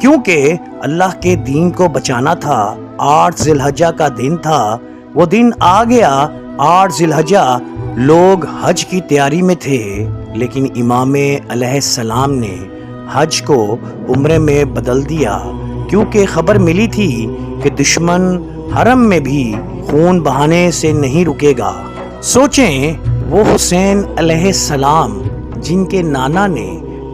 کیونکہ اللہ کے دین کو بچانا تھا۔ 8 ذی الحجہ کا دن تھا، وہ دن آ گیا۔ 8 ذی الحجہ لوگ حج کی تیاری میں تھے، لیکن امام علیہ السلام نے حج کو عمرے میں بدل دیا، کیونکہ خبر ملی تھی کہ دشمن حرم میں بھی خون بہانے سے نہیں رکے گا۔ سوچیں، وہ حسین علیہ السلام جن کے نانا نے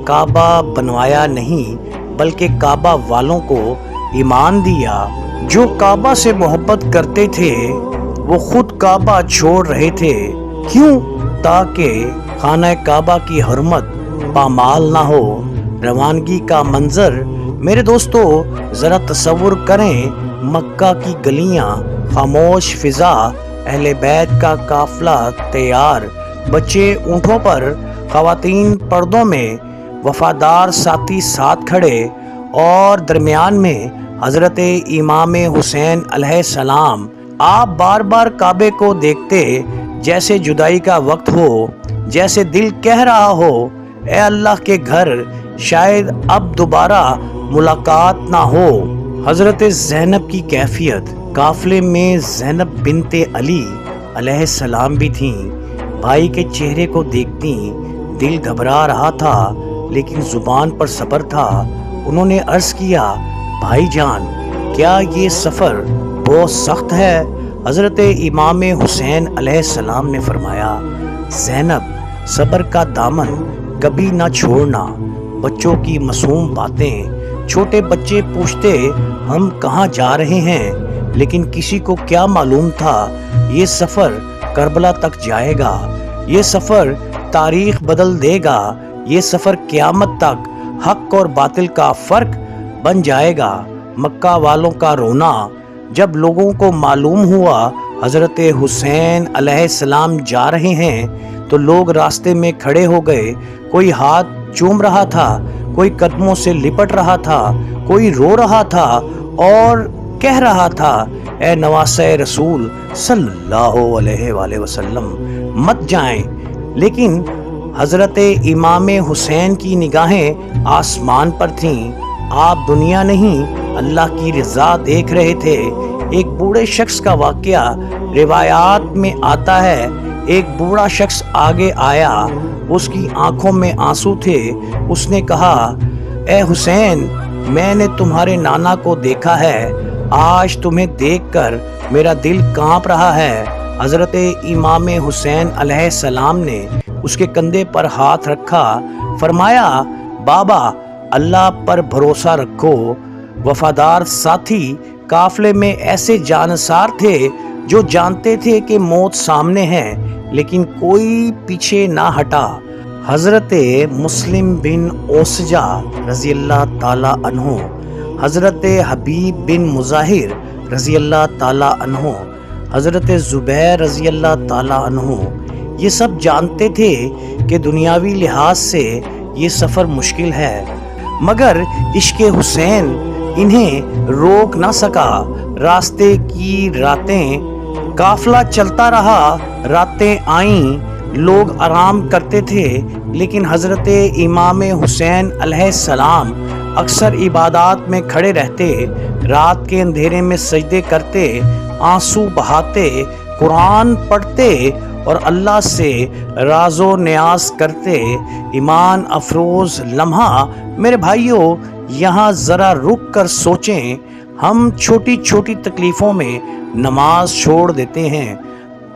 کعبہ بنوایا نہیں بلکہ کعبہ والوں کو ایمان دیا، جو کعبہ سے محبت کرتے تھے، وہ خود کعبہ چھوڑ رہے تھے۔ کیوں؟ تاکہ خانہ کعبہ کی حرمت پامال نہ ہو۔ روانگی کا منظر میرے دوستو ذرا تصور کریں، مکہ کی گلیاں، خاموش فضا، اہل بیت کا قافلہ تیار، بچے اونٹوں پر، خواتین پردوں میں، وفادار ساتھی ساتھ کھڑے، اور درمیان میں حضرت امام حسین علیہ السلام۔ آپ بار بار کعبے کو دیکھتے، جیسے جدائی کا وقت ہو، جیسے دل کہہ رہا ہو، اے اللہ کے گھر، شاید اب دوبارہ ملاقات نہ ہو۔ حضرت زینب کی کیفیت، قافلے میں زینب بنت علی علیہ السلام بھی تھیں۔ بھائی کے چہرے کو دیکھتی دل گھبرا رہا تھا، لیکن زبان پر صبر تھا۔ انہوں نے عرض کیا، بھائی جان، کیا یہ سفر بہت سخت ہے؟ حضرت امام حسین علیہ السلام نے فرمایا، زینب، صبر کا دامن کبھی نہ چھوڑنا۔ بچوں کی معصوم باتیں، چھوٹے بچے پوچھتے ہم کہاں جا رہے ہیں، لیکن کسی کو کیا معلوم تھا یہ سفر کربلا تک جائے گا، یہ سفر تاریخ بدل دے گا، یہ سفر قیامت تک حق اور باطل کا فرق بن جائے گا۔ مکہ والوں کا رونا، جب لوگوں کو معلوم ہوا حضرت حسین علیہ السلام جا رہے ہیں تو لوگ راستے میں کھڑے ہو گئے۔ کوئی ہاتھ چوم رہا تھا، کوئی قدموں سے لپٹ رہا تھا، کوئی رو رہا تھا اور کہہ رہا تھا، اے نواسہ رسول صلی اللہ علیہ وآلہ وسلم، مت جائیں۔ لیکن حضرت امام حسین کی نگاہیں آسمان پر تھیں۔ آپ دنیا نہیں، اللہ کی رضا دیکھ رہے تھے۔ ایک بوڑھے شخص کا واقعہ روایات میں آتا ہے۔ ایک بوڑھا شخص آگے آیا، اس کی آنکھوں میں آنسو تھے۔ اس نے کہا، اے حسین، میں نے تمہارے نانا کو دیکھا ہے، آج تمہیں دیکھ کر میرا دل کانپ رہا ہے۔ حضرت امام حسین علیہ السلام نے اس کے کندھے پر ہاتھ رکھا، فرمایا، بابا، اللہ پر بھروسہ رکھو۔ وفادار ساتھی قافلے میں ایسے جانسار تھے جو جانتے تھے کہ موت سامنے ہے، لیکن کوئی پیچھے نہ ہٹا۔ حضرت مسلم بن اوسجہ رضی اللہ تعالی عنہ، حضرت حبیب بن مظاہر رضی اللہ تعالی عنہ، حضرت زبیر رضی اللہ تعالی عنہ، یہ سب جانتے تھے کہ دنیاوی لحاظ سے یہ سفر مشکل ہے، مگر عشق حسین انہیں روک نہ سکا۔ راستے کی راتیں، قافلہ چلتا رہا، راتیں آئیں، لوگ آرام کرتے تھے، لیکن حضرت امام حسین علیہ السلام اکثر عبادات میں کھڑے رہتے، رات کے اندھیرے میں سجدے کرتے، آنسو بہاتے، قرآن پڑھتے اور اللہ سے راز و نیاز کرتے۔ ایمان افروز لمحہ میرے بھائیوں، یہاں ذرا رک کر سوچیں، ہم چھوٹی چھوٹی تکلیفوں میں نماز چھوڑ دیتے ہیں،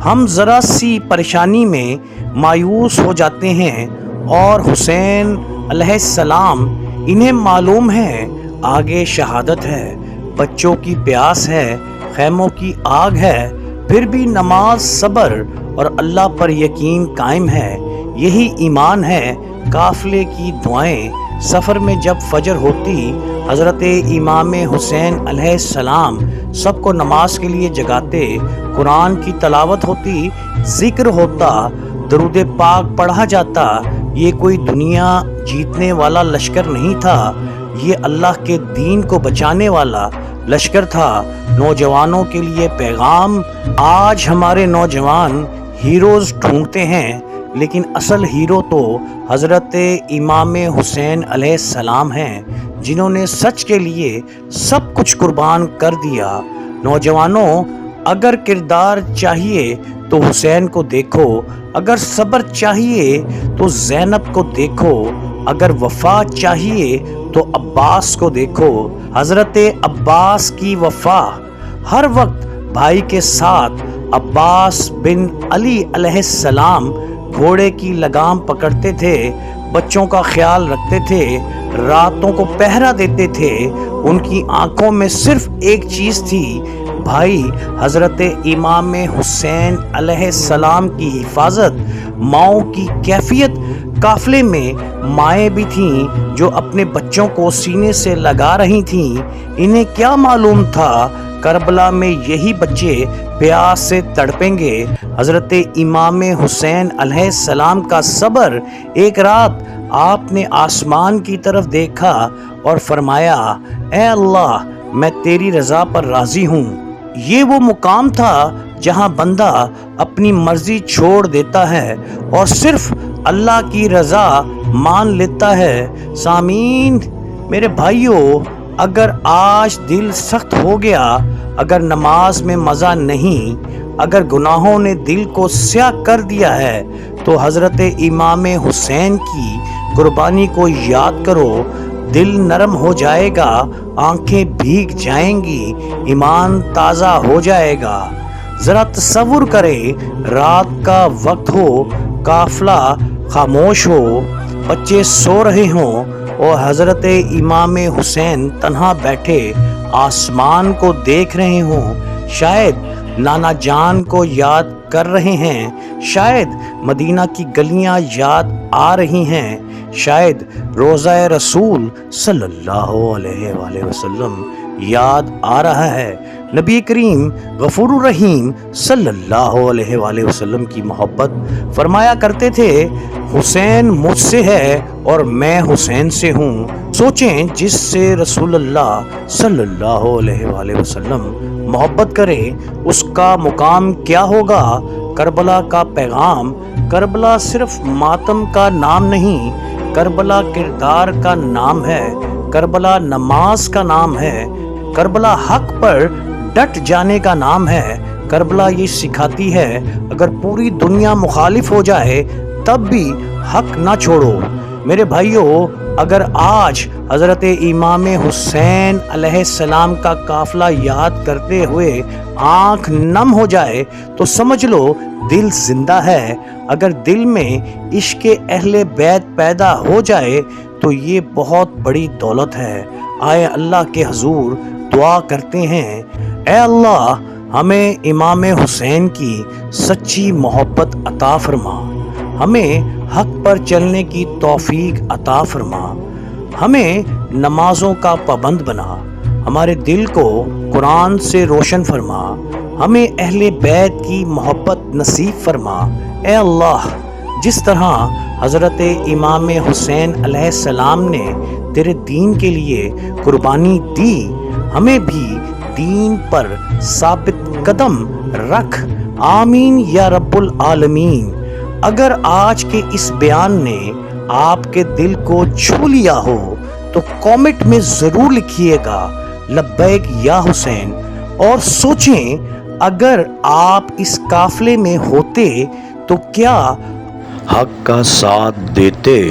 ہم ذرا سی پریشانی میں مایوس ہو جاتے ہیں، اور حسین علیہ السلام، انہیں معلوم ہے آگے شہادت ہے، بچوں کی پیاس ہے، خیموں کی آگ ہے، پھر بھی نماز، صبر اور اللہ پر یقین قائم ہے۔ یہی ایمان ہے۔ قافلے کی دعائیں، سفر میں جب فجر ہوتی، حضرت امام حسین علیہ السلام سب کو نماز کے لیے جگاتے، قرآن کی تلاوت ہوتی، ذکر ہوتا، درود پاک پڑھا جاتا۔ یہ کوئی دنیا جیتنے والا لشکر نہیں تھا، یہ اللہ کے دین کو بچانے والا لشکر تھا۔ نوجوانوں کے لیے پیغام، آج ہمارے نوجوان ہیروز ڈھونڈتے ہیں، لیکن اصل ہیرو تو حضرت امام حسین علیہ السلام ہیں، جنہوں نے سچ کے لیے سب کچھ قربان کر دیا۔ نوجوانوں، اگر کردار چاہیے تو حسین کو دیکھو، اگر صبر چاہیے تو زینب کو دیکھو، اگر وفا چاہیے تو عباس کو دیکھو۔ حضرت عباس کی وفا، ہر وقت بھائی کے ساتھ۔ عباس بن علی علیہ السلام گھوڑے کی لگام پکڑتے تھے، بچوں کا خیال رکھتے تھے، راتوں کو پہرا دیتے تھے۔ ان کی آنکھوں میں صرف ایک چیز تھی، بھائی حضرت امام حسین علیہ السلام کی حفاظت۔ ماؤں کی کیفیت، قافلے میں مائیں بھی تھیں جو اپنے بچوں کو سینے سے لگا رہی تھیں۔ انہیں کیا معلوم تھا کربلا میں یہی بچے پیاس سے تڑپیں گے۔ حضرت امام حسین علیہ السلام کا صبر۔ ایک رات آپ نے آسمان کی طرف دیکھا اور فرمایا، اے اللہ، میں تیری رضا پر راضی ہوں۔ یہ وہ مقام تھا جہاں بندہ اپنی مرضی چھوڑ دیتا ہے اور صرف اللہ کی رضا مان لیتا ہے۔ سامعین، میرے بھائیوں، اگر آج دل سخت ہو گیا، اگر نماز میں مزہ نہیں، اگر گناہوں نے دل کو سیاہ کر دیا ہے، تو حضرت امام حسین کی قربانی کو یاد کرو۔ دل نرم ہو جائے گا، آنکھیں بھیگ جائیں گی، ایمان تازہ ہو جائے گا۔ ذرا تصور کریں، رات کا وقت ہو، قافلہ خاموش ہو، بچے سو رہے ہوں اور حضرت امام حسین تنہا بیٹھے آسمان کو دیکھ رہے ہوں۔ شاید نانا جان کو یاد کر رہے ہیں، شاید مدینہ کی گلیاں یاد آ رہی ہیں، شاید روضہ رسول صلی اللہ علیہ وآلہ وسلم یاد آ رہا ہے۔ نبی کریم غفور الرحیم صلی اللہ علیہ وآلہ وسلم کی محبت فرمایا کرتے تھے، حسین مجھ سے ہے اور میں حسین سے ہوں۔ سوچیں، جس سے رسول اللہ صلی اللہ علیہ وآلہ وسلم محبت کرے اس کا مقام کیا ہوگا۔ کربلا کا پیغام۔ کربلا صرف ماتم کا نام نہیں، کربلا کردار کا نام ہے، کربلا نماز کا نام ہے، کربلا حق پر ڈٹ جانے کا نام ہے۔ کربلا یہ سکھاتی ہے، اگر پوری دنیا مخالف ہو جائے تب بھی حق نہ چھوڑو۔ میرے بھائیوں، اگر آج حضرت امام حسین علیہ السلام کا قافلہ یاد کرتے ہوئے آنکھ نم ہو جائے تو سمجھ لو دل زندہ ہے۔ اگر دل میں عشق اہل بیت پیدا ہو جائے تو یہ بہت بڑی دولت ہے۔ آئے اللہ کے حضور دعا کرتے ہیں، اے اللہ، ہمیں امام حسین کی سچی محبت عطا فرما، ہمیں حق پر چلنے کی توفیق عطا فرما، ہمیں نمازوں کا پابند بنا، ہمارے دل کو قرآن سے روشن فرما، ہمیں اہل بیت کی محبت نصیب فرما۔ اے اللہ، جس طرح حضرت امام حسین علیہ السلام نے تیرے دین کے لیے قربانی دی، ہمیں بھی دین پر ثابت قدم رکھ۔ آمین یا رب العالمین۔ اگر آج کے اس بیان نے آپ کے دل کو چھو لیا ہو تو کامنٹ میں ضرور لکھیے گا، لبیک یا حسین، اور سوچیں اگر آپ اس قافلے میں ہوتے تو کیا حق کا ساتھ دیتے۔